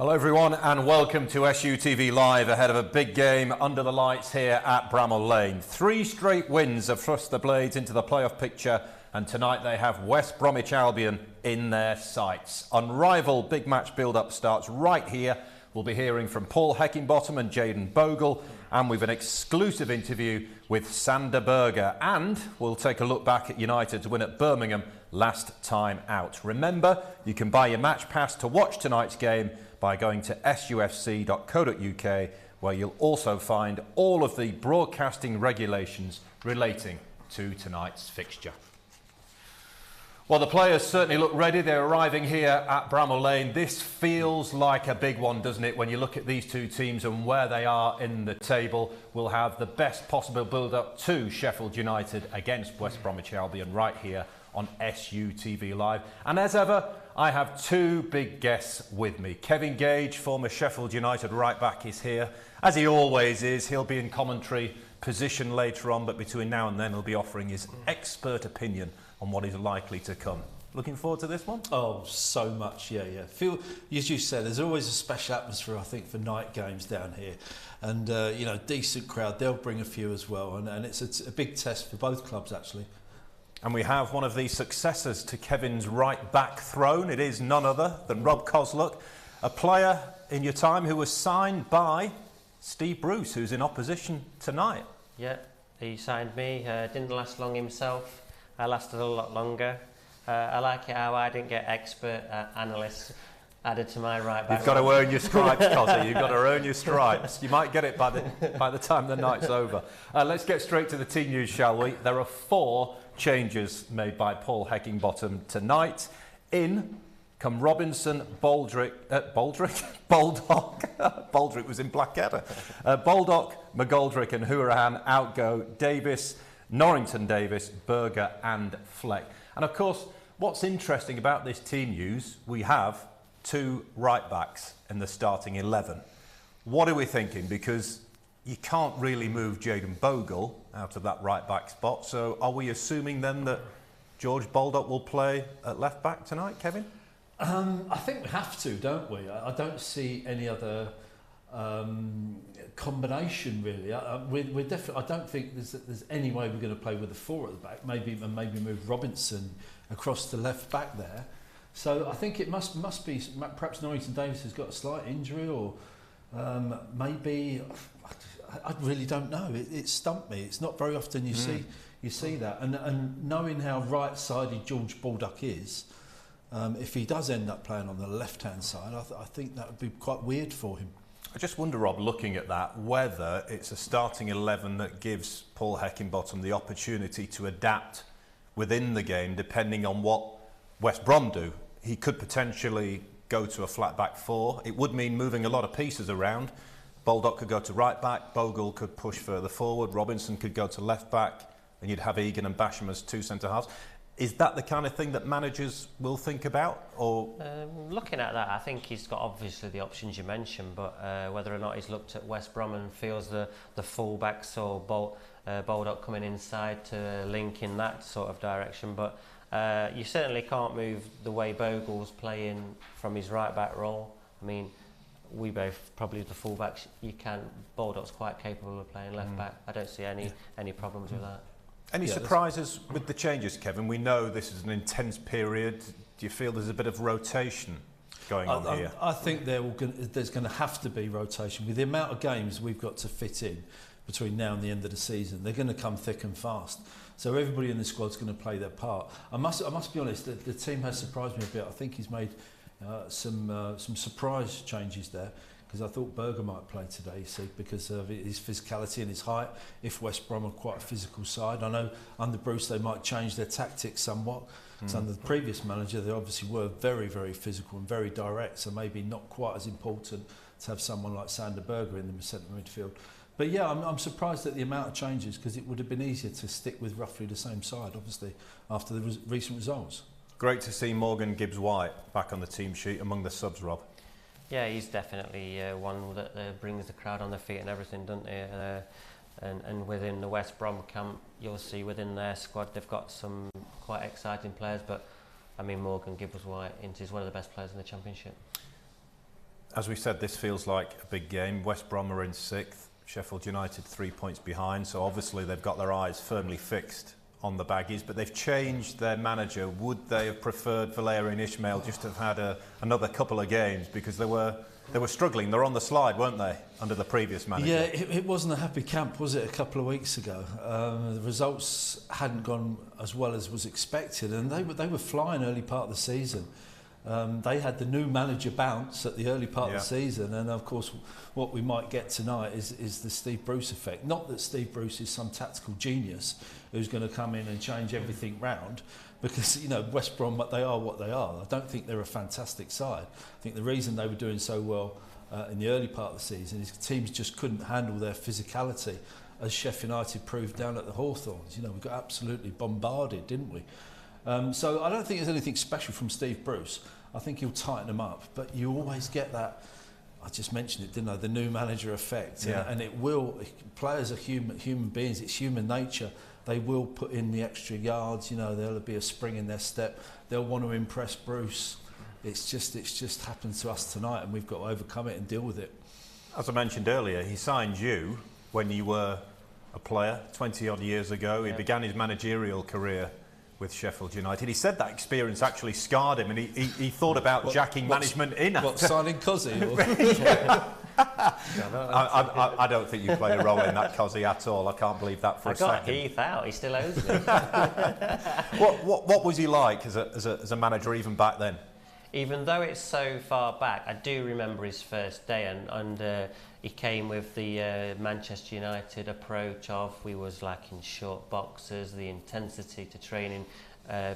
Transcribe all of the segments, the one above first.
Hello everyone and welcome to SUTV Live ahead of a big game under the lights here at Bramall Lane. 3 straight wins have thrust the Blades into the playoff picture, and tonight they have West Bromwich Albion in their sights. Unrivaled big match build-up starts right here. We'll be hearing from Paul Heckingbottom and Jaden Bogle, and we've an exclusive interview with Sander Berge, and we'll take a look back at United's win at Birmingham last time out. Remember, you can buy your match pass to watch tonight's game by going to sufc.co.uk, where you'll also find all of the broadcasting regulations relating to tonight's fixture. Well, the players certainly look ready. They're arriving here at Bramall Lane. This feels like a big one, doesn't it? When you look at these two teams and where they are in the table, we'll have the best possible build-up to Sheffield United against West Bromwich Albion right here on SUTV Live. And as ever, I have 2 big guests with me. Kevin Gage, former Sheffield United right-back, is here. As he always is, he'll be in commentary position later on, but between now and then he'll be offering his expert opinion on what is likely to come. Looking forward to this one? Oh, so much, yeah. Feel, as you said, there's always a special atmosphere, I think, for night games down here. And, you know, decent crowd, they'll bring a few as well. And it's a big test for both clubs, actually. And we have one of the successors to Kevin's right-back throne. It is none other than Rob Kozluk, a player in your time who was signed by Steve Bruce, who's in opposition tonight. Yeah, he signed me. Didn't last long himself. I lasted a lot longer. I like it how I didn't get expert analysts added to my right-back. You've got to earn your stripes, Cosy. You've got to earn your stripes. You might get it by the time the night's over. Let's get straight to the team news, shall we? There are 4 changes made by Paul Heckingbottom tonight. In come Robinson, Baldock, Baldrick was in Blackadder. Baldock, McGoldrick and Hourahan. Out go Davis, Norrington Davis, Berge and Fleck. And of course, what's interesting about this team news, we have 2 right-backs in the starting 11. What are we thinking? Because you can't really move Jaden Bogle out of that right-back spot. So are we assuming then that George Baldock will play at left-back tonight, Kevin? I think we have to, don't we? I don't see any other combination, really. We're definitely. I don't think there's any way we're going to play with a 4 at the back. Maybe move Robinson across the left-back there. So I think it must be perhaps Norrington Davis has got a slight injury, or maybe I really don't know. It stumped me. It's not very often you see that, and knowing how right-sided George Baldock is, if he does end up playing on the left-hand side, I think that would be quite weird for him. I just wonder, Rob, looking at that, whether it's a starting 11 that gives Paul Heckingbottom the opportunity to adapt within the game, depending on what West Brom do. He could potentially go to a flat back 4. It would mean moving a lot of pieces around. Baldock could go to right back, Bogle could push further forward, Robinson could go to left back, and you'd have Egan and Basham as 2 centre halves. Is that the kind of thing that managers will think about? Or looking at that, I think he's got obviously the options you mentioned, but whether or not he's looked at West Brom and feels the full-backs or Baldock coming inside to link in that sort of direction. But you certainly can't move the way Bogle's playing from his right-back role. I mean, we both, probably the full-backs, you can. Baldock's quite capable of playing left-back. I don't see any problems with that. Any surprises with the changes, Kevin? We know this is an intense period. Do you feel there's a bit of rotation going on here? I think there's going to have to be rotation. With the amount of games we've got to fit in between now and the end of the season, they're going to come thick and fast. So everybody in the squad's going to play their part. I must be honest, the team has surprised me a bit. I think he's made some surprise changes there, because I thought Berge might play today, you see, because of his physicality and his height. If West Brom are quite a physical side, I know under Bruce they might change their tactics somewhat. So under the previous manager, they obviously were very, very physical and very direct, so maybe not quite as important to have someone like Sander Berge in the centre midfield. But yeah, I'm surprised at the amount of changes, because it would have been easier to stick with roughly the same side, obviously, after the recent results. Great to see Morgan Gibbs-White back on the team sheet among the subs, Rob. Yeah, he's definitely one that brings the crowd on their feet and everything, doesn't he? And within the West Brom camp, you'll see within their squad they've got some quite exciting players. But I mean, Morgan Gibbs-White is one of the best players in the Championship. As we said, this feels like a big game. West Brom are in 6th, Sheffield United 3 points behind, so obviously they've got their eyes firmly fixed on the Baggies, but they've changed their manager. Would they have preferred Valérien Ismaël just to have had another couple of games, because they were struggling? They're on the slide, weren't they, under the previous manager? Yeah, it wasn't a happy camp, was it, a couple of weeks ago? The results hadn't gone as well as was expected, and they were flying early part of the season. They had the new manager bounce at the early part of the season, and of course what we might get tonight is the Steve Bruce effect. Not that Steve Bruce is some tactical genius who's going to come in and change everything round, because West Brom, they are what they are. I don't think they're a fantastic side. I think the reason they were doing so well in the early part of the season is teams just couldn't handle their physicality, as Sheffield United proved down at the Hawthorns. We got absolutely bombarded, didn't we? So I don't think there's anything special from Steve Bruce. I think he'll tighten them up, but you always get that, I just mentioned it, didn't I, the new manager effect. And it will, players are human beings, it's human nature. They will put in the extra yards, there'll be a spring in their step. They'll want to impress Bruce. It's just happened to us tonight, and we've got to overcome it and deal with it. As I mentioned earlier, he signed you when you were a player 20 odd years ago. He began his managerial career with Sheffield United. He said that experience actually scarred him, and he thought about jacking management in. Signing Kozzy? I don't think you played a role in that, Kozzy, at all. I can't believe that for a second. I got Heath out. He still owes me. What was he like as a manager even back then? Even though it's so far back, I do remember his first day, and he came with the Manchester United approach of we was lacking short boxes. The intensity to training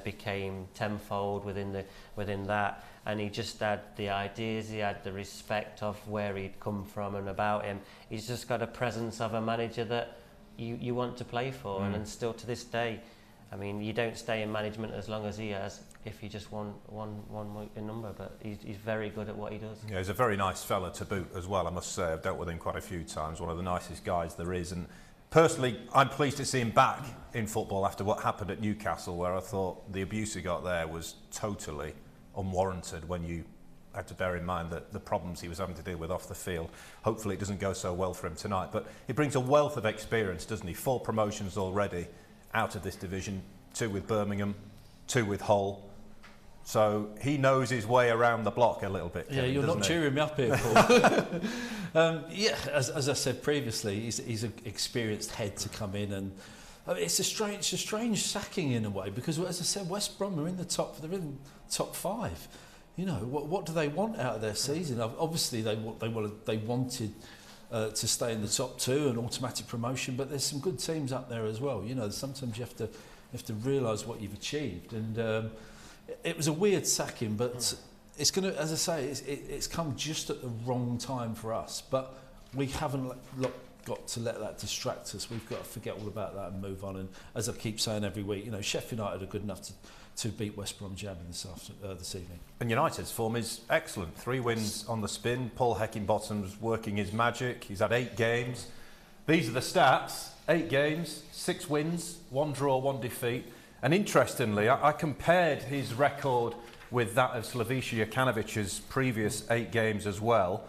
became tenfold within that, and he just had the ideas. He had the respect of where he'd come from and about him. He's just got a presence of a manager that you want to play for, and still to this day. I mean, you don't stay in management as long as he has if you just won a number, but he's very good at what he does. Yeah, he's a very nice fella to boot as well, I must say. I've dealt with him quite a few times, one of the nicest guys there is. And personally, I'm pleased to see him back in football after what happened at Newcastle, where I thought the abuse he got there was totally unwarranted, when you had to bear in mind that the problems he was having to deal with off the field. Hopefully it doesn't go so well for him tonight, but he brings a wealth of experience, doesn't he? 4 promotions already out of this division, 2 with Birmingham, 2 with Hull. So he knows his way around the block a little bit. Yeah, Kevin, you're not cheering me up here, Paul. As I said previously, he's an experienced head to come in, and it's a strange sacking in a way, because as I said, West Brom are in the top. They're in the top 5. What do they want out of their season? Obviously, they wanted to stay in the top 2 and automatic promotion, but there's some good teams up there as well. Sometimes you have to realise what you've achieved, and it was a weird sacking, but it's going to, as I say, it's come just at the wrong time for us. But we haven't got to let that distract us. We've got to forget all about that and move on. And as I keep saying every week, Sheffield United are good enough to beat West Brom Jam this evening. And United's form is excellent. 3 wins on the spin. Paul Heckingbottom's working his magic. He's had 8 games. These are the stats. 8 games, 6 wins, 1 draw, 1 defeat. And interestingly, I compared his record with that of Slaviša Jokanović's previous 8 games as well.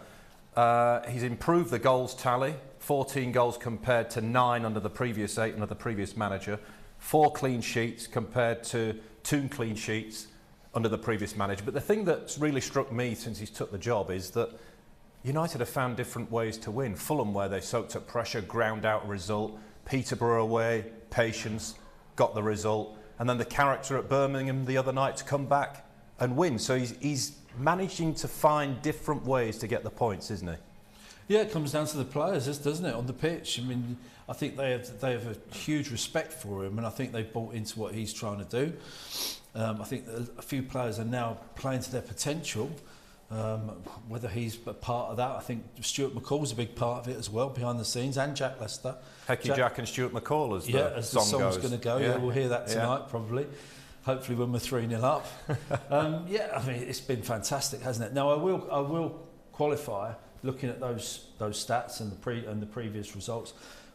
He's improved the goals tally, 14 goals compared to 9 under the previous 8 under the previous manager, 4 clean sheets compared to 2 clean sheets under the previous manager. But the thing that's really struck me since he's took the job is that United have found different ways to win. Fulham, where they soaked up pressure, ground out a result. Peterborough away, patience, got the result. And then the character at Birmingham the other night to come back and win. So he's managing to find different ways to get the points, isn't he? Yeah, it comes down to the players, doesn't it, on the pitch? I mean, I think they have a huge respect for him, and I think they've bought into what he's trying to do. I think that a few players are now playing to their potential. Whether he's a part of that, I think Stuart McCall's a big part of it as well, behind the scenes, and Jack Lester. Jack and Stuart McCall, as the song's going to go. Yeah, we'll hear that tonight probably. Hopefully when we're 3-0 up. I mean, it's been fantastic, hasn't it? Now I will qualify, looking at those stats and the previous results.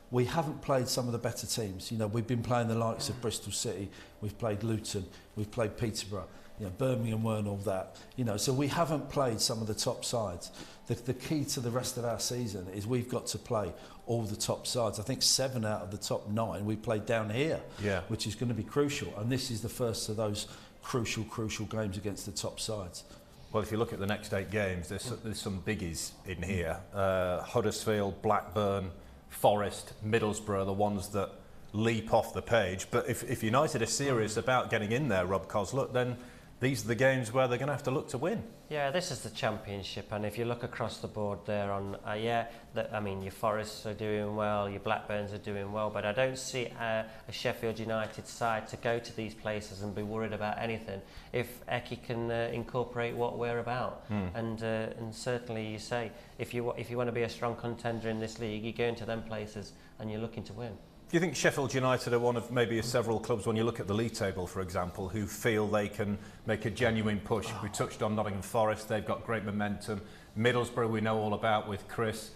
We haven't played some of the better teams. We've been playing the likes of Bristol City, we've played Luton, we've played Peterborough. You know, Birmingham weren't all that. You know, so we haven't played some of the top sides. The key to the rest of our season is we've got to play all the top sides. I think 7 out of the top 9 we played down here, which is going to be crucial. And this is the first of those crucial games against the top sides. Well, if you look at the next 8 games, there's some biggies in here. Huddersfield, Blackburn, Forest, Middlesbrough, the ones that leap off the page. But if United are serious about getting in there, Rob Kozluk, then these are the games where they're going to have to look to win. Yeah, this is the Championship, and if you look across the board there on, I mean, your Forests are doing well, your Blackburns are doing well, but I don't see a Sheffield United side to go to these places and be worried about anything if Eki can incorporate what we're about. And certainly, you say, if you want to be a strong contender in this league, you go into them places and you're looking to win. Do you think Sheffield United are one of maybe several clubs, when you look at the league table, for example, who feel they can make a genuine push? We touched on Nottingham Forest, they've got great momentum. Middlesbrough we know all about with Chris.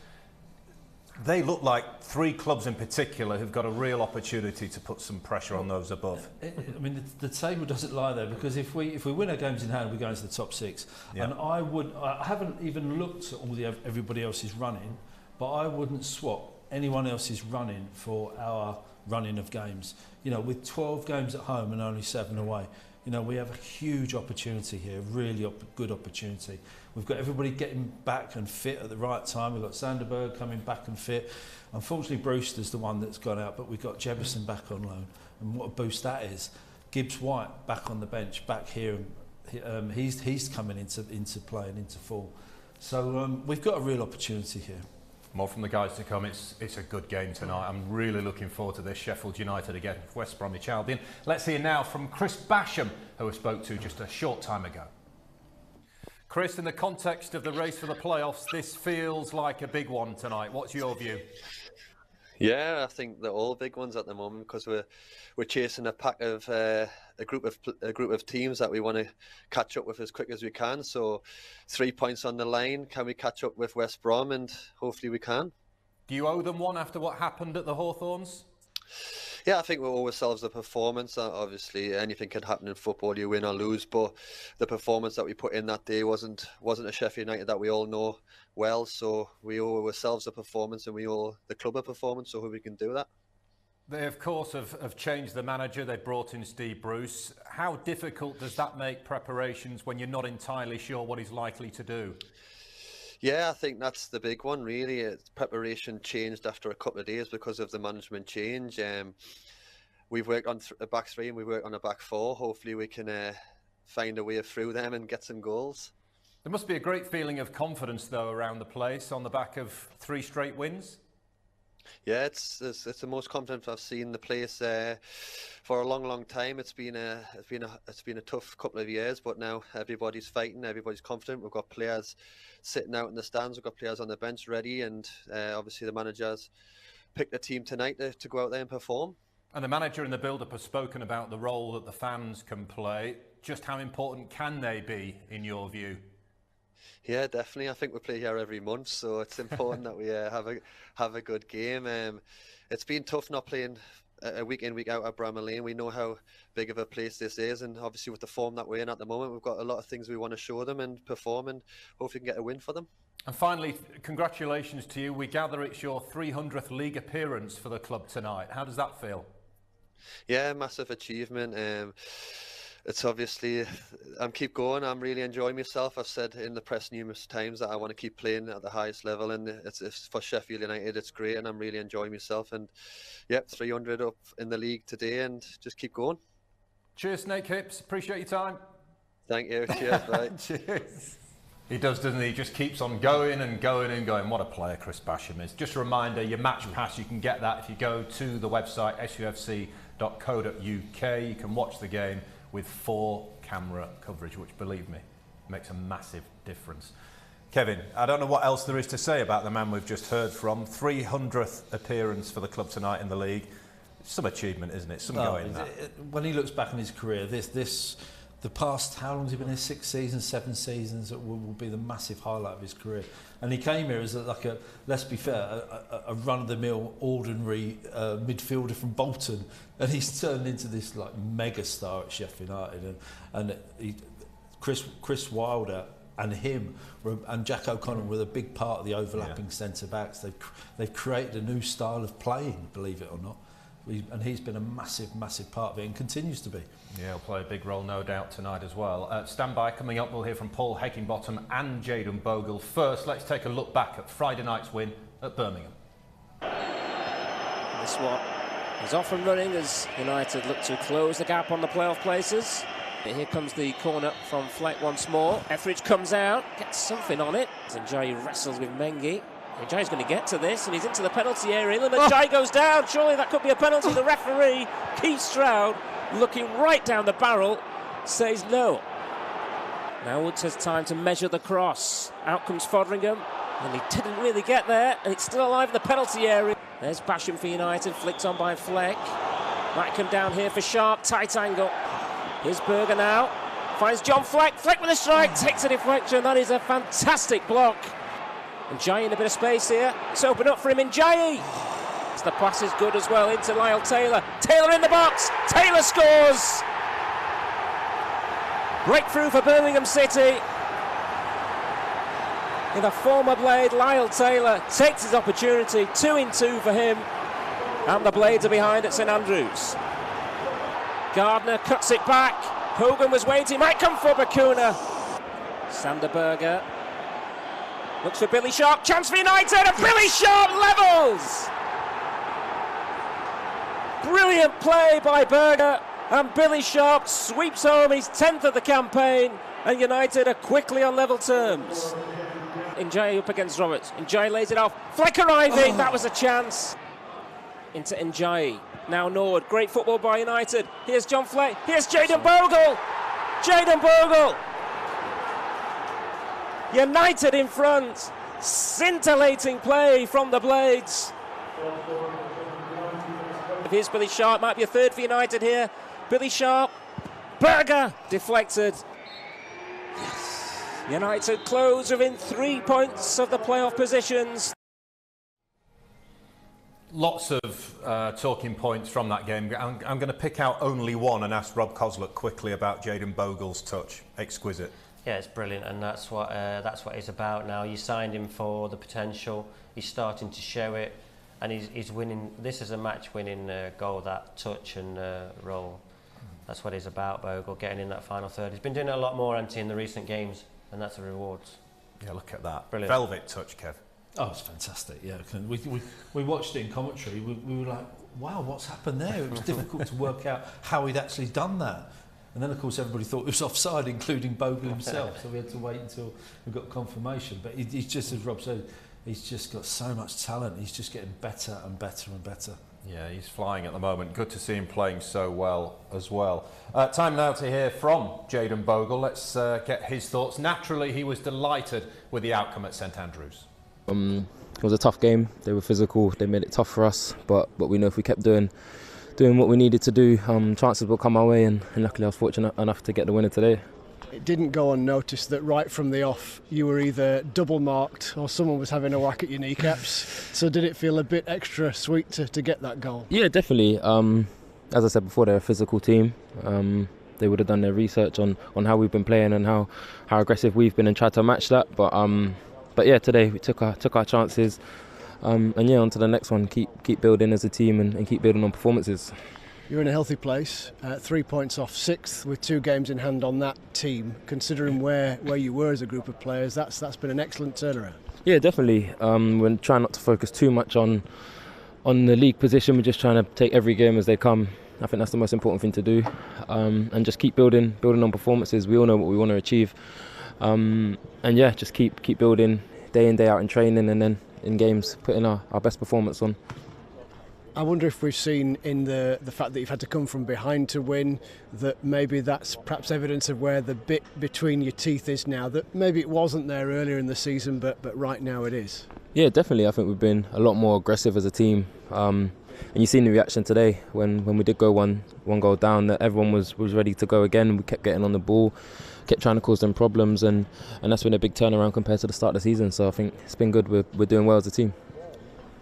They look like 3 clubs in particular who've got a real opportunity to put some pressure on those above. I mean, the table doesn't lie there, because if we win our games in hand, we go into the top 6. And I haven't even looked at all everybody else's running, but I wouldn't swap anyone else's running for our running of games. You know, with 12 games at home and only 7 away, you know, we have a huge opportunity here, really good opportunity. We've got everybody getting back and fit at the right time. We've got Sanderberg coming back and fit. Unfortunately, Brewster's the one that's gone out, but we've got Jefferson back on loan, and what a boost that is. Gibbs White back on the bench, back here, and he's coming into play and into form. So we've got a real opportunity here. More from the guys to come. It's a good game tonight. I'm really looking forward to this. Sheffield United again, West Bromwich Albion. Let's hear now from Chris Basham, who I spoke to just a short time ago. Chris, in the context of the race for the playoffs, this feels like a big one tonight. What's your view? Yeah, I think they're all big ones at the moment, because we're chasing a pack of a group of teams that we want to catch up with as quick as we can. So 3 points on the line. Can we catch up with West Brom? And hopefully we can. Do you owe them one after what happened at the Hawthorns? Yeah, I think we owe ourselves a performance. Obviously, anything can happen in football, you win or lose, but the performance that we put in that day wasn't a Sheffield United that we all know well. So we owe ourselves a performance, and we owe the club a performance, so we can do that. They, of course, have changed the manager. They brought in Steve Bruce. How difficult does that make preparations when you're not entirely sure what he's likely to do? Yeah, I think that's the big one, really. Preparation changed after a couple of days because of the management change. We've worked on a back 3 and we've worked on a back 4. Hopefully we can find a way through them and get some goals. There must be a great feeling of confidence, though, around the place on the back of 3 straight wins. Yeah, it's the most confident I've seen the place for a long time. It's been a tough couple of years, but now everybody's fighting, everybody's confident. We've got players sitting out in the stands, we've got players on the bench ready, and obviously the manager's picked a team tonight to go out there and perform. And the manager and the build-up have spoken about the role that the fans can play. Just how important can they be, in your view? Yeah, definitely. I think we play here every month, so it's important that we have a good game. It's been tough not playing a week in, week out at Bramall Lane. We know how big of a place this is, and obviously with the form that we're in at the moment, we've got a lot of things we want to show them and perform, and hopefully we can get a win for them. And finally, congratulations to you. We gather it's your 300th league appearance for the club tonight. How does that feel? Yeah, massive achievement. It's obviously, keep going. I'm really enjoying myself. I've said in the press numerous times that I want to keep playing at the highest level, and it's for Sheffield United. It's great, and I'm really enjoying myself. And yep, 300 up in the league today, and just keep going. Cheers, Snake Hips. Appreciate your time. Thank you. Cheers. Bye. Cheers. He does, doesn't he? He just keeps on going and going and going. What a player Chris Basham is. Just a reminder, your match pass, you can get that if you go to the website sufc.co.uk. You can watch the game with 4 camera coverage, which, believe me, makes a massive difference. Kevin, I don't know what else there is to say about the man we've just heard from. 300th appearance for the club tonight in the league. Some achievement, isn't it? Some going that. When he looks back on his career, the past, how long has he been here? 6 seasons, 7 seasons, it will be the massive highlight of his career. And he came here as let's be fair, a run-of-the-mill, ordinary midfielder from Bolton, and he's turned into this mega star at Sheffield United. And Chris Wilder and him and Jack O'Connell were a big part of the overlapping centre backs. They've created a new style of playing, believe it or not. And he's been a massive part of it and continues to be. Yeah, he'll play a big role, no doubt, tonight as well. Stand by, coming up, we'll hear from Paul Heckingbottom and Jaden Bogle. First, let's take a look back at Friday night's win at Birmingham. This one is off and running as United look to close the gap on the playoff places. Here comes the corner from Fleck once more. Etheridge comes out, gets something on it. Njai wrestles with Mengi. Njai's going to get to this, and he's into the penalty area. Njai goes down. Surely that could be a penalty. The referee, Keith Stroud, looking right down the barrel, says no. Now Woods has time to measure the cross. Out comes Foderingham, and he didn't really get there, and it's still alive in the penalty area. There's Basham for United, flicked on by Fleck. Might come down here for Sharp, tight angle. Here's Berge now, finds John Fleck. Fleck with a strike, takes a deflection. That is a fantastic block. Njai in a bit of space here. It's open up for him. Njai. The pass is good as well into Lyle Taylor. Taylor in the box. Taylor scores. Breakthrough for Birmingham City. In the former Blade, Lyle Taylor takes his opportunity. 2-in-2 for him. And the Blades are behind at St Andrews. Gardner cuts it back. Hogan was waiting. Might come for Bakuna. Sander Berge. Looks for Billy Sharp, chance for United, and Billy Sharp levels! Brilliant play by Berge, and Billy Sharp sweeps home his 10th of the campaign, and United are quickly on level terms. Njai up against Roberts. Njai lays it off. Fleck arriving, that was a chance. Into Njai. Now Norwood, great football by United. Here's John Fleck, here's Jaden Bogle! Jaden Bogle! United in front, scintillating play from the Blades. Here's Billy Sharp, might be a third for United here. Billy Sharp, Berge deflected. Yes. United close within 3 points of the playoff positions. Lots of talking points from that game. I'm going to pick out only one and ask Rob Kozluk quickly about Jaden Bogle's touch. Exquisite. Yeah, it's brilliant, and that's what it's about now. You signed him for the potential. He's starting to show it, and he's winning. This is a match-winning goal, that touch and roll. That's what he's about, Bogle, getting in that final third. He's been doing it a lot more, Antti, in the recent games, and that's the rewards. Yeah, look at that. Brilliant. Velvet touch, Kev. Oh, it's fantastic, yeah. We watched it in commentary. We were like, wow, what's happened there? It was difficult to work out how he'd actually done that. And then, of course, everybody thought it was offside, including Bogle himself. So we had to wait until we got confirmation. But he's just, as Rob said, he's just got so much talent. He's just getting better and better and better. Yeah, he's flying at the moment. Good to see him playing so well as well. Time now to hear from Jaden Bogle. Let's get his thoughts. Naturally, he was delighted with the outcome at St Andrews. It was a tough game. They were physical. They made it tough for us. But we know if we kept doing what we needed to do, chances will come our way, and luckily I was fortunate enough to get the winner today. It didn't go unnoticed that right from the off you were either double marked or someone was having a whack at your kneecaps. So did it feel a bit extra sweet to get that goal? Yeah, definitely. As I said before, they're a physical team. They would have done their research on how we've been playing and how aggressive we've been and tried to match that. But yeah, today we took our chances. And yeah, on to the next one. Keep building as a team and keep building on performances. You're in a healthy place, 3 points off 6th with 2 games in hand on that team. Considering where you were as a group of players, that's been an excellent turnaround. Yeah, definitely. We're trying not to focus too much on the league position. We're just trying to take every game as they come. I think that's the most important thing to do, and just keep building on performances. We all know what we want to achieve, and yeah, just keep building day in, day out in training, and then in games putting our best performance on. I wonder if we've seen in the fact that you've had to come from behind to win, that maybe that's perhaps evidence of where the bit between your teeth is now, that maybe it wasn't there earlier in the season, but right now it is. Yeah, definitely. I think we've been a lot more aggressive as a team. And you've seen the reaction today when we did go one goal down, that everyone was ready to go again. We kept getting on the ball, kept trying to cause them problems, and that's been a big turnaround compared to the start of the season. So I think it's been good. We're doing well as a team.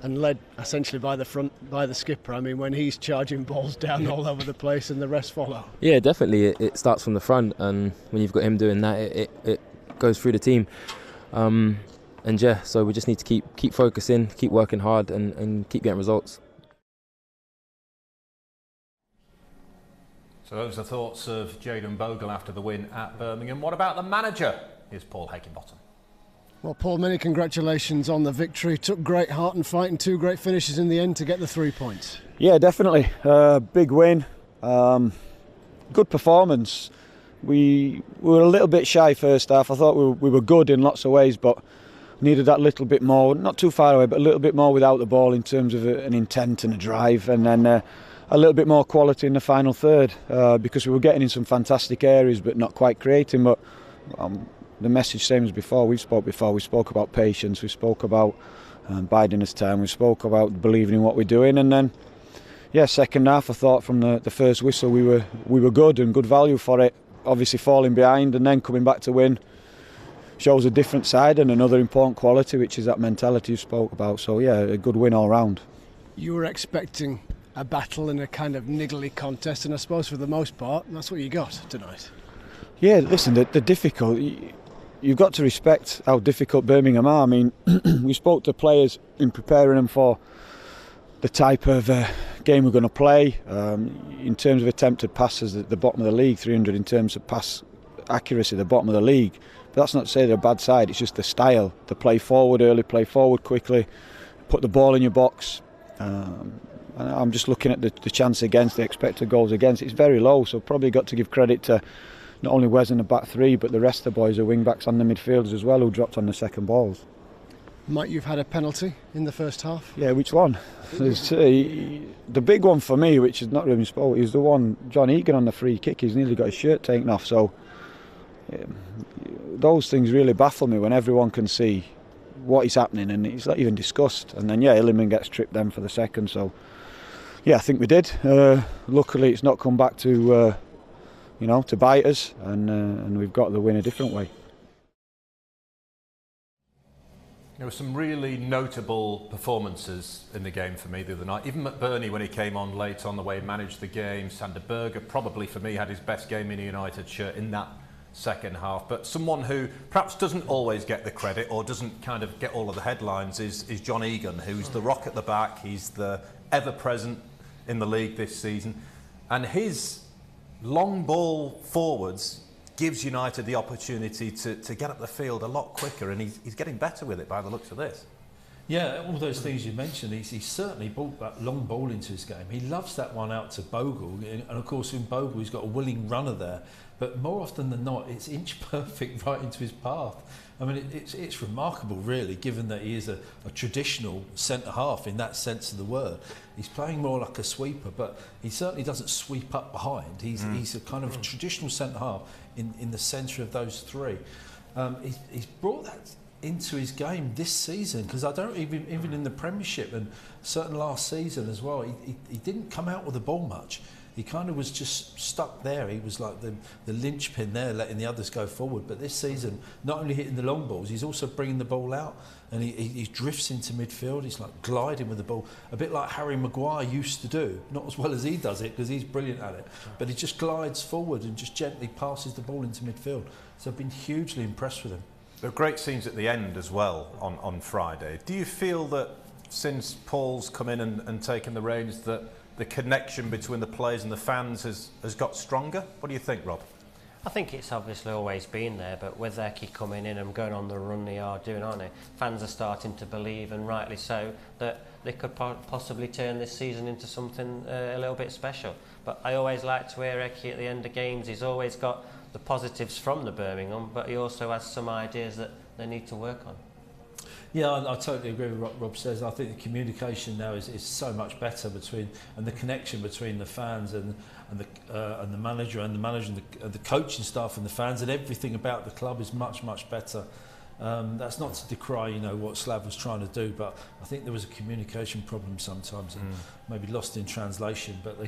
and led essentially by the skipper. I mean, when he's charging balls down all over the place and the rest follow. Yeah, definitely. It starts from the front, and when you've got him doing that, it goes through the team. And yeah, so we just need to keep focusing, keep working hard, and keep getting results. So those are thoughts of Jaden Bogle after the win at Birmingham. What about the manager? Here's Paul Heckingbottom. Well, Paul, many congratulations on the victory. Took great heart and fight and 2 great finishes in the end to get the 3 points. Yeah, definitely. Big win. Good performance. We were a little bit shy first half. I thought we were good in lots of ways, but needed that little bit more, not too far away, but a little bit more without the ball in terms of an intent and a drive, and then a little bit more quality in the final third, because we were getting in some fantastic areas but not quite creating. But the message, same as before, we spoke about patience, we spoke about biding his time, we spoke about believing in what we're doing, and then second half I thought from the first whistle we were good and good value for it. Obviously falling behind and then coming back to win shows a different side and another important quality, which is that mentality you spoke about. So yeah, a good win all round. You were expecting a battle and a kind of niggly contest, and I suppose for the most part that's what you got tonight. Yeah, listen, the difficult, you've got to respect how difficult Birmingham are. I mean, we spoke to players in preparing them for the type of game we're going to play. In terms of attempted passes, at the bottom of the league, 300 in terms of pass accuracy, the bottom of the league. But that's not to say they're a bad side, it's just the style. To play forward early, play forward quickly, put the ball in your box. And I'm just looking at the chance against, the expected goals against. It's very low, so probably got to give credit to not only Wes in the back three, but the rest of the boys, the wing backs and the midfielders as well, who dropped on the second balls. Might you've had a penalty in the first half? Yeah, which one? The big one for me, which is not really spoken, is the one John Egan on the free kick. He's nearly got his shirt taken off. So those things really baffle me when everyone can see what is happening and it's not even discussed. And then Illiman gets tripped then for the second. So yeah, I think we did. Luckily, it's not come back to to bite us, and we've got the win a different way. There were some really notable performances in the game for me the other night. Even McBurney, when he came on late on the way, managed the game. Sander Berge, probably for me, had his best game in a United shirt in that second half. But someone who perhaps doesn't always get the credit or doesn't kind of get all of the headlines is John Egan, who's the rock at the back. He's the ever-present in the league this season. And his long ball forwards gives United the opportunity to get up the field a lot quicker, and he's getting better with it by the looks of this. Yeah, all those things you mentioned, he's certainly brought that long ball into his game. He loves that one out to Bogle, and of course in Bogle he's got a willing runner there, but more often than not it's inch perfect right into his path. I mean, it's remarkable really, given that he is a traditional centre-half in that sense of the word. He's playing more like a sweeper, but he certainly doesn't sweep up behind. He's a kind of traditional centre-half in the centre of those three. He's brought that into his game this season, because I don't even in the Premiership and certain last season as well, he didn't come out with the ball much. He kind of was just stuck there. He was like the linchpin there, letting the others go forward. But this season, not only hitting the long balls, he's also bringing the ball out, and he drifts into midfield. He's like gliding with the ball, a bit like Harry Maguire used to do. Not as well as he does it, because he's brilliant at it. But he just glides forward and just gently passes the ball into midfield. So I've been hugely impressed with him. There are great scenes at the end as well on Friday. Do you feel that since Paul's come in and taken the reins that the connection between the players and the fans has got stronger? What do you think, Rob? I think it's obviously always been there, but with Eki coming in and going on the run they are doing, aren't they? Fans are starting to believe, and rightly so, that they could possibly turn this season into something a little bit special. But I always like to hear Eki at the end of games. He's always got the positives from the Birmingham, but he also has some ideas that they need to work on. Yeah, I totally agree with what Rob says. I think the communication now is so much better between, and the connection between the fans and the manager and the coaching staff and the fans, and everything about the club is much better. That's not to decry, you know, what Slav was trying to do, but I think there was a communication problem sometimes and maybe lost in translation. But the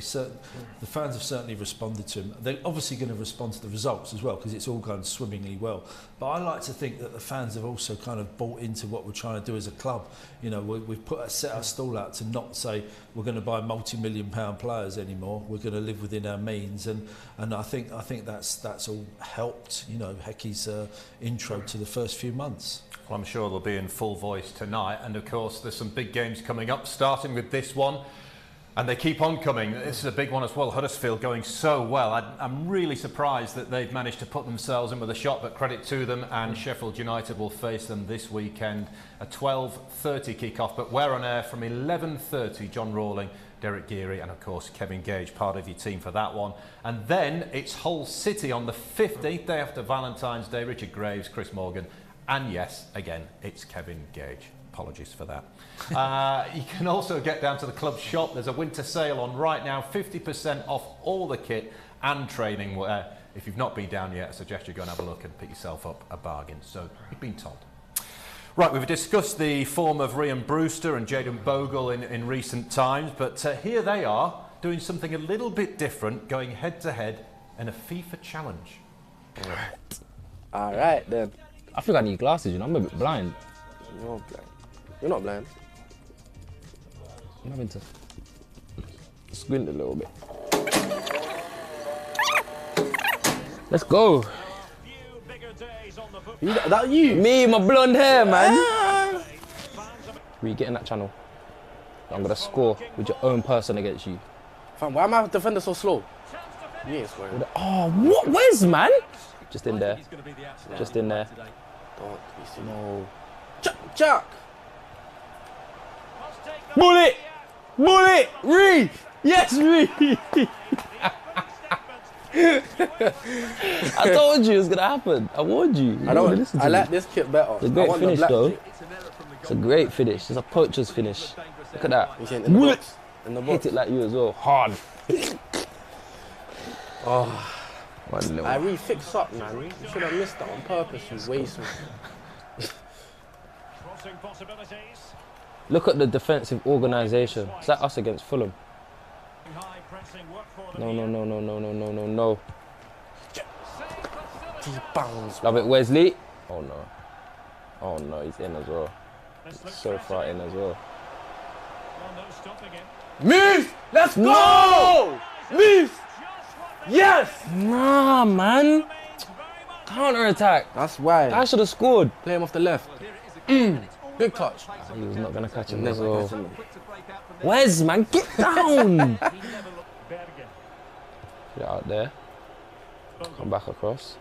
fans have certainly responded to him. They're obviously going to respond to the results as well because it's all going swimmingly well. But I like to think that the fans have also kind of bought into what we're trying to do as a club. You know, we've set our stall out to not say we're going to buy multi-million-pound players anymore. We're going to live within our means, and I think that's all helped. You know, Hecky's intro to the first few months. Well, I'm sure they'll be in full voice tonight, and of course there's some big games coming up, starting with this one, and they keep on coming. This is a big one as well. Huddersfield going so well. I'm really surprised that they've managed to put themselves in with a shot, but credit to them. And Sheffield United will face them this weekend, a 12:30 kick-off, but we're on air from 11:30. John Rawling, Derek Geary and of course Kevin Gage, part of your team for that one. And then it's Hull City on the 15th day after Valentine's Day. Richard Graves, Chris Morgan, and yes, again, it's Kevin Gage. Apologies for that. You can also get down to the club shop. There's a winter sale on right now, 50% off all the kit and training wear. If you've not been down yet, I suggest you go and have a look and pick yourself up a bargain. So you've been told. Right, we've discussed the form of Rhian Brewster and Jaden Bogle in recent times, but here they are doing something a little bit different, going head-to-head in a FIFA challenge. All right, then. I think I need glasses, you know, I'm a bit blind. You're blind. You're not blind. I'm having to squint a little bit. Let's go. That you? Me, my blonde hair, man. Were you getting that channel? I'm gonna score with your own person against you. Fam, why am I defender so slow? You ain't scoring. Oh, what? Where's man? Just in there. Just in there. Don't be silly. No. Jack! Bullet! Bullet! Ree! Yes, Ree! I told you it was gonna happen. I warned you. I like this kit better. It's a great finish though. It's a great finish. It's a poacher's finish. Look at that. In the box. In the box. Hit it like you as well. Hard. Oh. I really fixed up, man. You should have missed that on purpose, you waste. Look at the defensive organisation. It's like us against Fulham. No. Love it, Wesley. Oh no. Oh no, he's in as well. He's so far in as well. Move! Let's go! Move! Yes! Nah, man. Counter attack. That's why. I should have scored. Play him off the left. Big touch. He was not going to catch him as well. Wes, man, get down. Get out there. Come back across.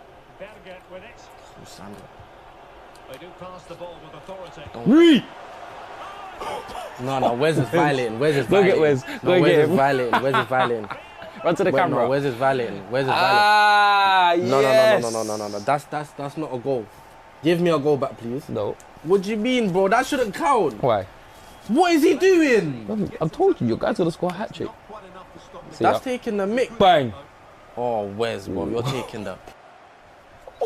Ree! No, Wes is violating. Wes is violating. Go get Wes. Go get him. Wes is violating. Run to the camera. No, Wes is violating. Wes is violating. Ah, yes. No. That's not a goal. Give me a goal back, please. No. What do you mean, bro? That shouldn't count. Why? What is he doing? I told you, your guy's gonna score a hat trick. That's taking the mick. Bang. Oh, Wes, bro, you're taking the.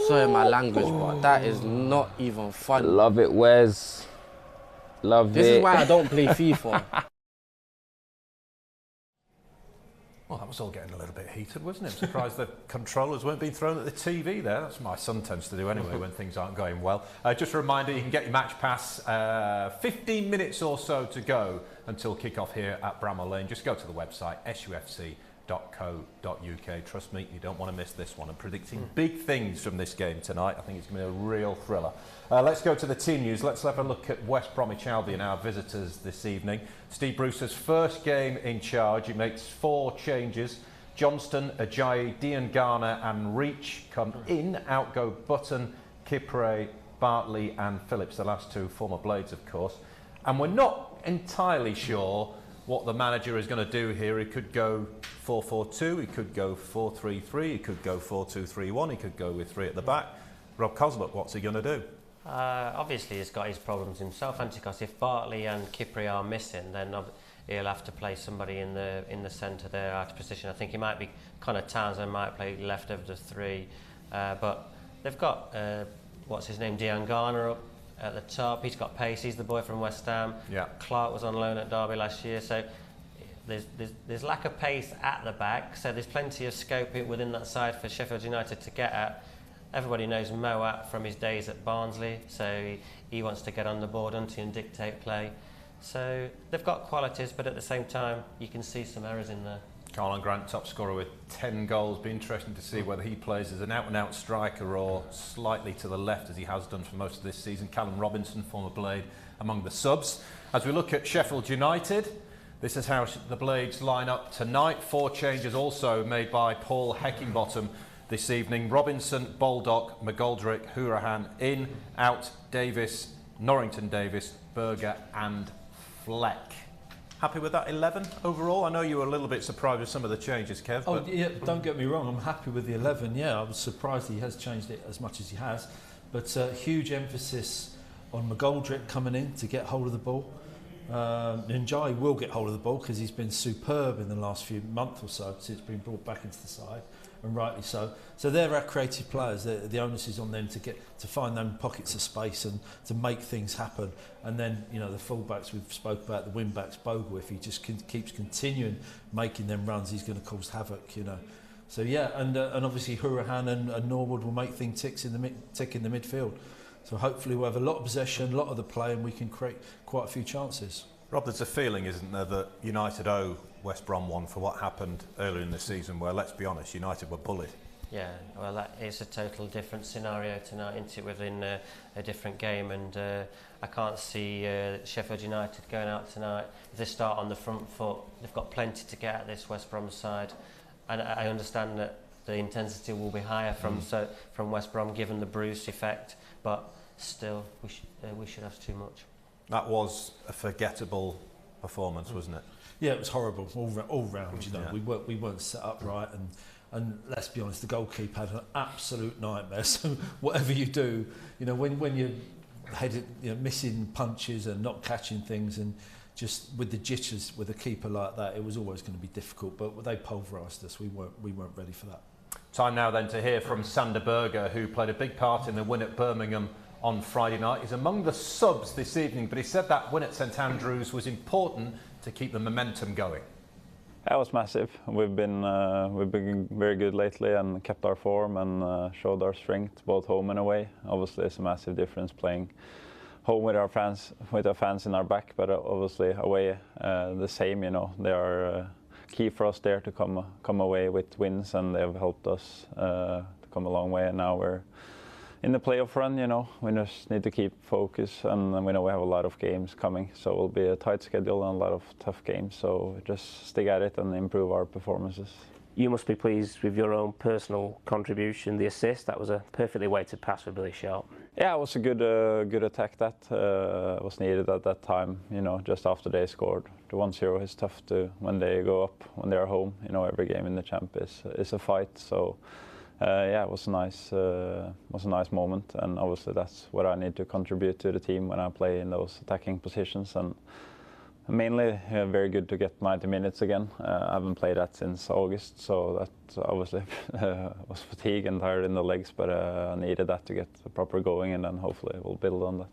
Sorry, my language, but that is not even fun. Love it, Wes. Love it. This is why I don't play FIFA. Well, that was all getting a little bit heated, wasn't it? I'm surprised the controllers weren't being thrown at the TV there. That's what my son tends to do anyway when things aren't going well. Just a reminder, you can get your match pass 15 minutes or so to go until kick-off here at Bramall Lane. Just go to the website, sufc.co.uk. Trust me, you don't want to miss this one. I'm predicting big things from this game tonight. I think it's going to be a real thriller. Let's go to the team news. Let's have a look at West Bromwich Albion, our visitors this evening. Steve Bruce's first game in charge. He makes 4 changes. Johnston, Ajayi, Dean Garner and Reach come in. Out go Button, Kipre, Bartley and Phillips, the last 2 former Blades, of course. And we're not entirely sure what the manager is going to do here. He could go 4-4-2, he could go 4-3-3, he could go 4-2-3-1, he could go with 3 at the back. Rob Kozluk, what's he going to do? Obviously he's got his problems himself, because if Bartley and Kipre are missing, then he'll have to play somebody in the centre there out of position. I think he might be kind of Townsend might play left of the 3, but they've got what's his name, Dion Garner up at the top. He's got pace. He's the boy from West Ham. Yeah. Clark was on loan at Derby last year. So there's lack of pace at the back. So there's plenty of scope within that side for Sheffield United to get at. Everybody knows Moat from his days at Barnsley. So he wants to get on the ball, doesn't he, and dictate play. So they've got qualities, but at the same time, you can see some errors in there. Carlan Grant, top scorer with 10 goals. Be interesting to see whether he plays as an out-and-out striker or slightly to the left, as he has done for most of this season. Callum Robinson, former Blade, among the subs. As we look at Sheffield United, this is how the Blades line up tonight. 4 changes also made by Paul Heckingbottom this evening. Robinson, Baldock, McGoldrick, Hourahan, in, out, Davis, Norrington Davis, Berge and Fleck. Happy with that 11 overall? I know you were a little bit surprised with some of the changes, Kev. Oh, yeah, don't get me wrong, I'm happy with the 11. Yeah, I was surprised he has changed it as much as he has. But huge emphasis on McGoldrick coming in to get hold of the ball. Njai will get hold of the ball because he's been superb in the last few months or so since being brought back into the side, and rightly so. So they're our creative players. The onus is on them to find them pockets of space and to make things happen. And then, you know, the fullbacks we've spoke about, the wing backs, Bogle, if he just keeps continuing making them runs, he's going to cause havoc, you know. So yeah, and obviously Hourahan and Norwood will make things tick in the midfield. So hopefully we'll have a lot of possession, a lot of the play, and we can create quite a few chances. Rob, there's a feeling, isn't there, that United owe West Brom one for what happened earlier in the season, where, let's be honest, United were bullied. Yeah, well, that is a total different scenario tonight, isn't it, within a different game, and I can't see Sheffield United going out tonight. If they start on the front foot, they've got Plenty to get at this West Brom side, and I understand that the intensity will be higher from West Brom, given the Bruce effect, but still, we should have too much. That was a forgettable performance, wasn't it? Yeah, it was horrible all round. You know, yeah. we weren't set up right, and let's be honest, the goalkeeper had an absolute nightmare. So whatever you do, you know, when you're headed, you know, missing punches and not catching things, and just with the jitters with a keeper like that, it was always going to be difficult. But they pulverised us. We weren't ready for that. Time now then to hear from Sander Berge, who played a big part in the win at Birmingham on Friday night. He's among the subs this evening, but he said that win at St Andrews was important to keep the momentum going. That was massive. We've been very good lately and kept our form and showed our strength both home and away. Obviously, it's a massive difference playing home with our fans in our back, but obviously away the same. You know, they are key for us there to come away with wins, and they have helped us to come a long way. And now we're in the playoff run, you know, we just need to keep focus, and we know we have a lot of games coming, so it will be a tight schedule and a lot of tough games, so just stick at it and improve our performances. You must be pleased with your own personal contribution, the assist. That was a perfectly weighted pass for Billy Sharp. Yeah, it was a good attack that was needed at that time, you know, just after they scored. The 1-0 is tough to, when they go up, when they are home, you know, every game in the champ is a fight, so yeah, it was a nice moment, and obviously that's what I need to contribute to the team when I play in those attacking positions, and mainly very good to get 90 minutes again. I haven't played that since August, so that obviously was fatigue and tired in the legs, but I needed that to get proper going, and then hopefully we'll build on that.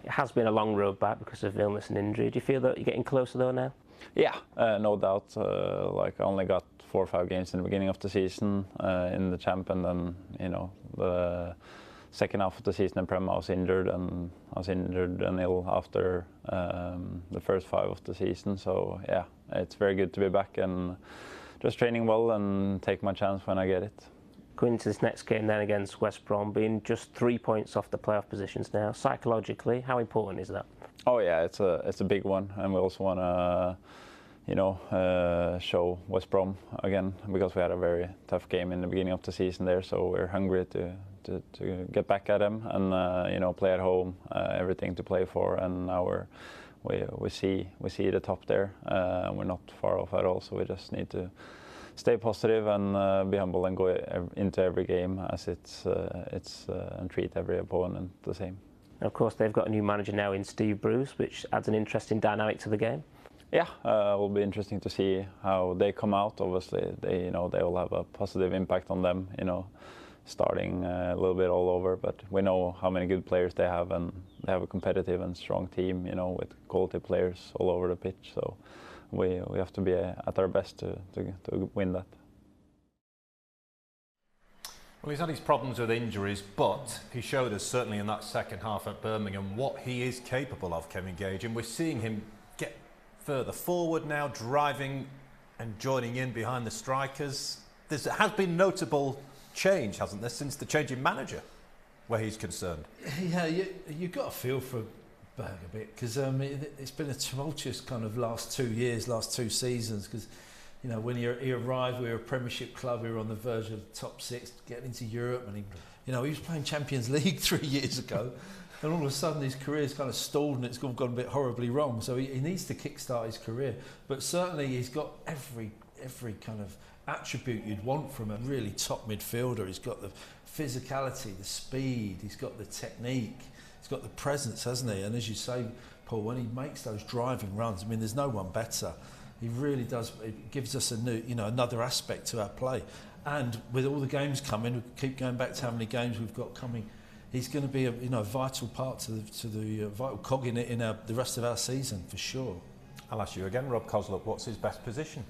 It has been a long road back because of illness and injury. Do you feel that you're getting closer though now? Yeah, no doubt. Like I only got 4 or 5 games in the beginning of the season in the champ, and then, you know, the second half of the season in Prem I was injured and ill after the first 5 of the season. So yeah, it's very good to be back and just training well and take my chance when I get it. Going into this next game then against West Brom, being just 3 points off the playoff positions now, psychologically, how important is that? Oh yeah, it's a big one, and we also want to, you know, show West Brom again, because we had a very tough game in the beginning of the season there, so we're hungry to get back at them and you know, play at home, everything to play for, and now we see the top there, and we're not far off at all, so we just need to stay positive and be humble and go into every game as it's and treat every opponent the same. Of course, they've got a new manager now in Steve Bruce, which adds an interesting dynamic to the game. Yeah, it will be interesting to see how they come out. Obviously, they will have a positive impact on them. You know, starting a little bit all over. But we know how many good players they have, and they have a competitive and strong team, you know, with quality players all over the pitch. So we have to be at our best to win that. Well, he's had his problems with injuries, but he showed us certainly in that second half at Birmingham what he is capable of, Kevin Gage, and we're seeing him get further forward now, driving and joining in behind the strikers. There has been notable change, hasn't there, since the change in manager, where he's concerned? Yeah, you've got to feel for Berge a bit, because it's been a tumultuous kind of last 2 years, last 2 seasons, because you know, when he arrived, we were a Premiership club, we were on the verge of the top 6, getting into Europe, and he was playing Champions League 3 years ago, and all of a sudden his career's kind of stalled and it's gone a bit horribly wrong. So he needs to kickstart his career, but certainly he's got every kind of attribute you'd want from a really top midfielder. He's got the physicality, the speed, he's got the technique, he's got the presence, hasn't he? And as you say, Paul, when he makes those driving runs, I mean, there's no one better. He really does. It gives us a new, another aspect to our play. And with all the games coming, we keep going back to how many games we've got coming. He's going to be a vital part to the vital cog in it in the rest of our season for sure. I'll ask you again, Rob Kozluk, what's his best position?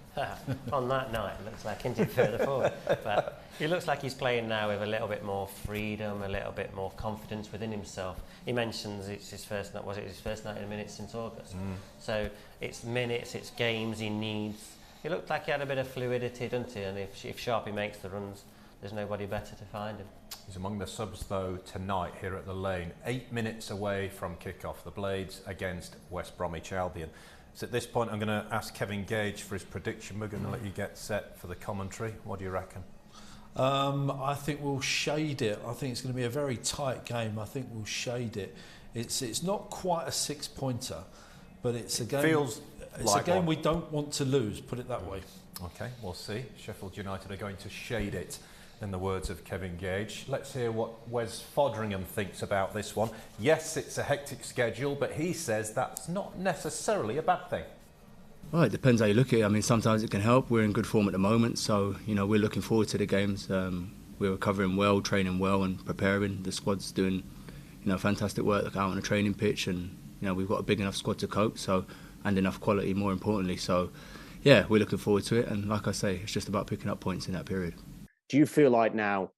On that night, it looks like indeed further forward. But he looks like he's playing now with a little bit more freedom, a little bit more confidence within himself. He mentions it's his first night. Was it his first 90 minutes since August? So it's minutes, it's games he needs. He looked like he had a bit of fluidity, didn't he? And if Sharpie makes the runs, there's nobody better to find him. He's among the subs though tonight here at the Lane. 8 minutes away from kick-off. The Blades against West Bromwich Albion. So at this point I'm going to ask Kevin Gage for his prediction. We're going to let you get set for the commentary. What do you reckon? I think we'll shade it. I think it's going to be a very tight game. I think we'll shade it. It's not quite a 6-pointer, but it's a game. It's like a game we don't want to lose. Put it that way. Okay, we'll see. Sheffield United are going to shade it, in the words of Kevin Gage. Let's hear what Wes Foderingham thinks about this one. Yes, it's a hectic schedule, but he says that's not necessarily a bad thing. Well, it depends how you look at it. I mean, sometimes it can help. We're in good form at the moment, so we're looking forward to the games. We're recovering well, training well, and preparing. The squad's doing fantastic work out on the training pitch, and we've got a big enough squad to cope. So, and enough quality, more importantly. So, yeah, we're looking forward to it. And like I say, it's just about picking up points in that period. Do you feel like now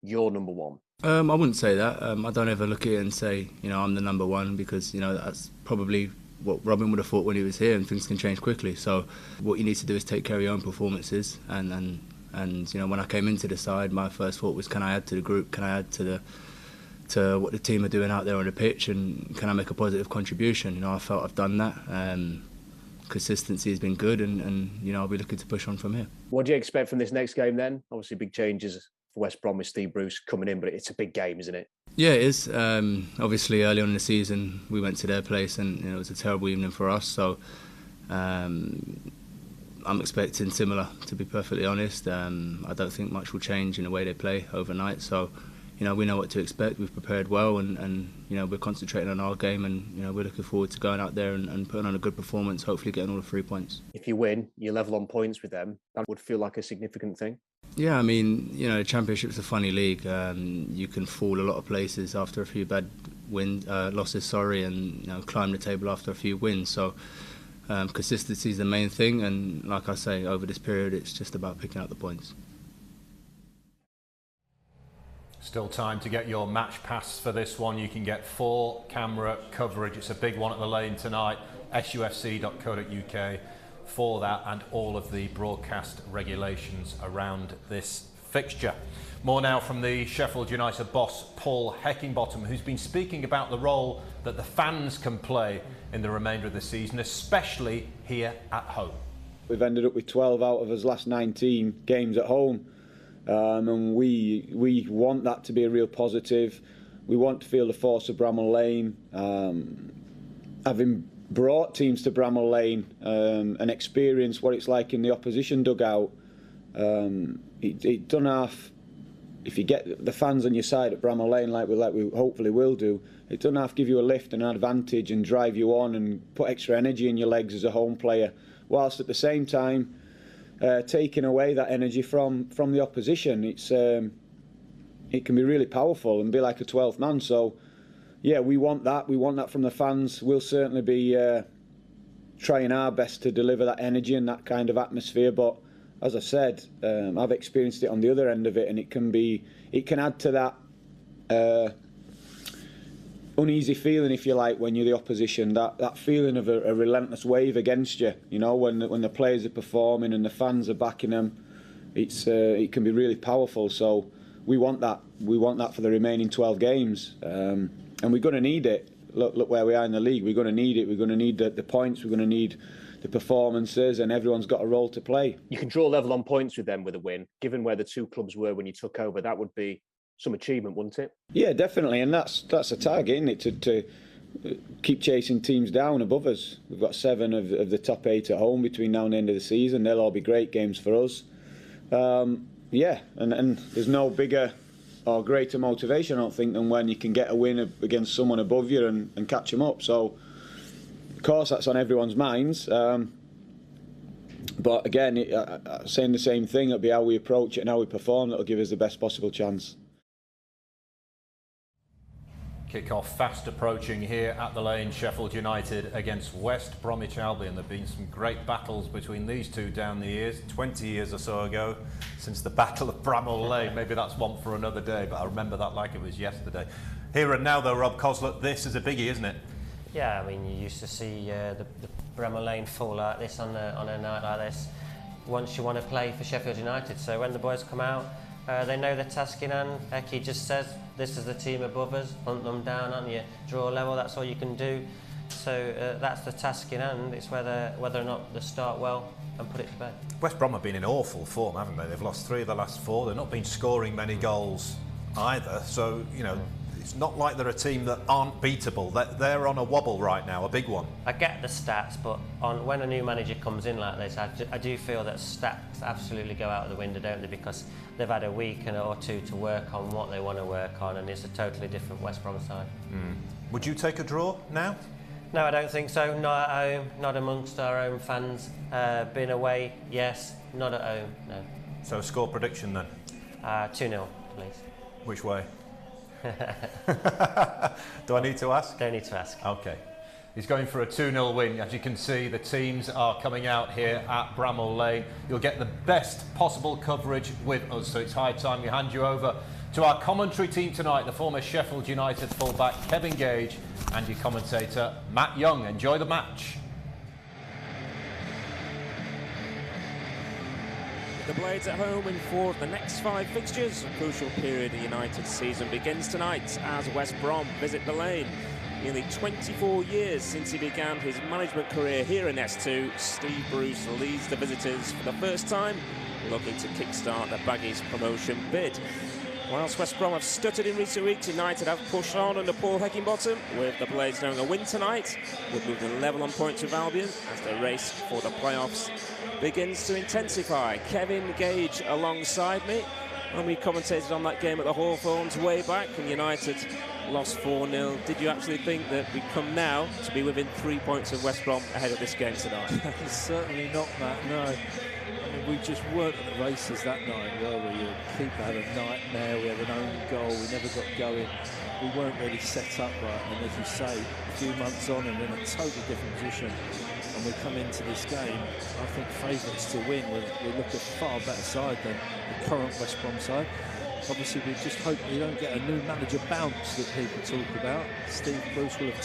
you're number one? I wouldn't say that. I don't ever look at it and say, I'm the number one, because, that's probably what Robin would have thought when he was here, and things can change quickly. So what you need to do is take care of your own performances. And when I came into the side, my first thought was, can I add to the group? Can I add to what the team are doing out there on the pitch? And can I make a positive contribution? I felt I've done that. Consistency has been good, and I'll be looking to push on from here. What do you expect from this next game then? Obviously big changes for West Brom with Steve Bruce coming in, but it's a big game, isn't it? Yeah, it is. Obviously early on in the season we went to their place, and it was a terrible evening for us, so I'm expecting similar, to be perfectly honest. I don't think much will change in the way they play overnight, so we know what to expect. We've prepared well, and we're concentrating on our game, and we're looking forward to going out there and putting on a good performance, hopefully getting all the 3 points. If you win, you level on points with them. That would feel like a significant thing. Yeah, I mean, the Championship's a funny league. You can fall a lot of places after a few bad losses, and climb the table after a few wins. So consistency is the main thing, and like I say, over this period, it's just about picking up the points. Still time to get your match pass for this one. You can get full camera coverage. It's a big one at the Lane tonight. sufc.co.uk for that, and all of the broadcast regulations around this fixture. More now from the Sheffield United boss, Paul Heckingbottom, who's been speaking about the role that the fans can play in the remainder of the season, especially here at home. We've ended up with 12 out of his last 19 games at home. And we want that to be a real positive. We want to feel the force of Bramall Lane. Having brought teams to Bramall Lane and experienced what it's like in the opposition dugout, it don't have. If you get the fans on your side at Bramall Lane, like we hopefully will do, it doesn't have to give you a lift and an advantage and drive you on and put extra energy in your legs as a home player, whilst at the same time taking away that energy from the opposition. It's it can be really powerful and be like a 12th man. So yeah, we want that. We want that from the fans. We'll certainly be trying our best to deliver that energy and that kind of atmosphere. But as I said, I've experienced it on the other end of it, and it can add to that uneasy feeling, if you like, when you're the opposition. That feeling of a relentless wave against you. You know, when the players are performing and the fans are backing them, it can be really powerful. So we want that. We want that for the remaining 12 games, and we're going to need it. Look where we are in the league. We're going to need it. We're going to need the points. We're going to need the performances, and everyone's got a role to play. You can draw level on points with them with a win. Given where the two clubs were when you took over, that would be some achievement, wouldn't it? Yeah, definitely, and that's a target, isn't it? To keep chasing teams down above us. We've got 7 of the top 8 at home between now and the end of the season. They'll all be great games for us. Yeah, and there's no bigger or greater motivation, I don't think, than when you can get a win against someone above you and catch them up. So, of course, that's on everyone's minds. But again, saying the same thing, it'll be how we approach it and how we perform that'll give us the best possible chance. Kick-off fast approaching here at the Lane. Sheffield United against West Bromwich Albion. There have been some great battles between these two down the years, 20 years or so ago, since the Battle of Bramall Lane. Maybe that's one for another day, but I remember that like it was yesterday. Here and now, though, Rob Kozluk, this is a biggie, isn't it? Yeah, I mean, you used to see the Bramall Lane full like this on a night like this once you want to play for Sheffield United. So when the boys come out, they know the task in hand. Hecky just says, this is the team above us, hunt them down, aren't you? Draw level, that's all you can do. So that's the task in hand. It's whether or not they start well and put it to bed. West Brom have been in awful form, haven't they? They've lost 3 of the last 4. They've not been scoring many goals either. So, you know, it's not like they're a team that aren't beatable. They're on a wobble right now, a big one. I get the stats, but when a new manager comes in like this, I do feel that stats absolutely go out of the window, don't they? Because they've had a week or 2 to work on what they want to work on, and it's a totally different West Brom side. Would you take a draw now? No, I don't think so. Not at home, not amongst our own fans. Being away, yes. Not at home, no. So score prediction then? 2-0, please. Which way? Do I need to ask? Don't need to ask. Okay. He's going for a 2-0 win. As you can see, the teams are coming out here at Bramall Lane. You'll get the best possible coverage with us, so it's high time we hand you over to our commentary team tonight, the former Sheffield United fullback Kevin Gage and your commentator Matt Young. Enjoy the match. The Blades at home in 4 of the next 5 fixtures. A crucial period in United's season begins tonight as West Brom visit the Lane. Nearly 24 years since he began his management career here in S2, Steve Bruce leads the visitors for the first time, looking to kickstart the Baggies promotion bid. Whilst West Brom have stuttered in recent weeks, United have pushed on under Paul Heckingbottom, with the Blades knowing a win tonight. We've moved in level on points with Albion as the race for the playoffs begins to intensify. Kevin Gage alongside me, and we commentated on that game at the Hawthorns way back, and United lost 4-0. Did you actually think that we'd come now to be within 3 points of West Brom ahead of this game tonight? Certainly not, Matt, no. I mean, we just weren't at the races that night, were we? The keeper had a nightmare, we had an own goal, we never got going. We weren't really set up right, and as you say, a few months on and in a totally different position, and we come into this game, I think favourites to win. We look a far better side than the current West Brom side. Obviously, we just hope we don't get a new manager bounce that people talk about. Steve Bruce will have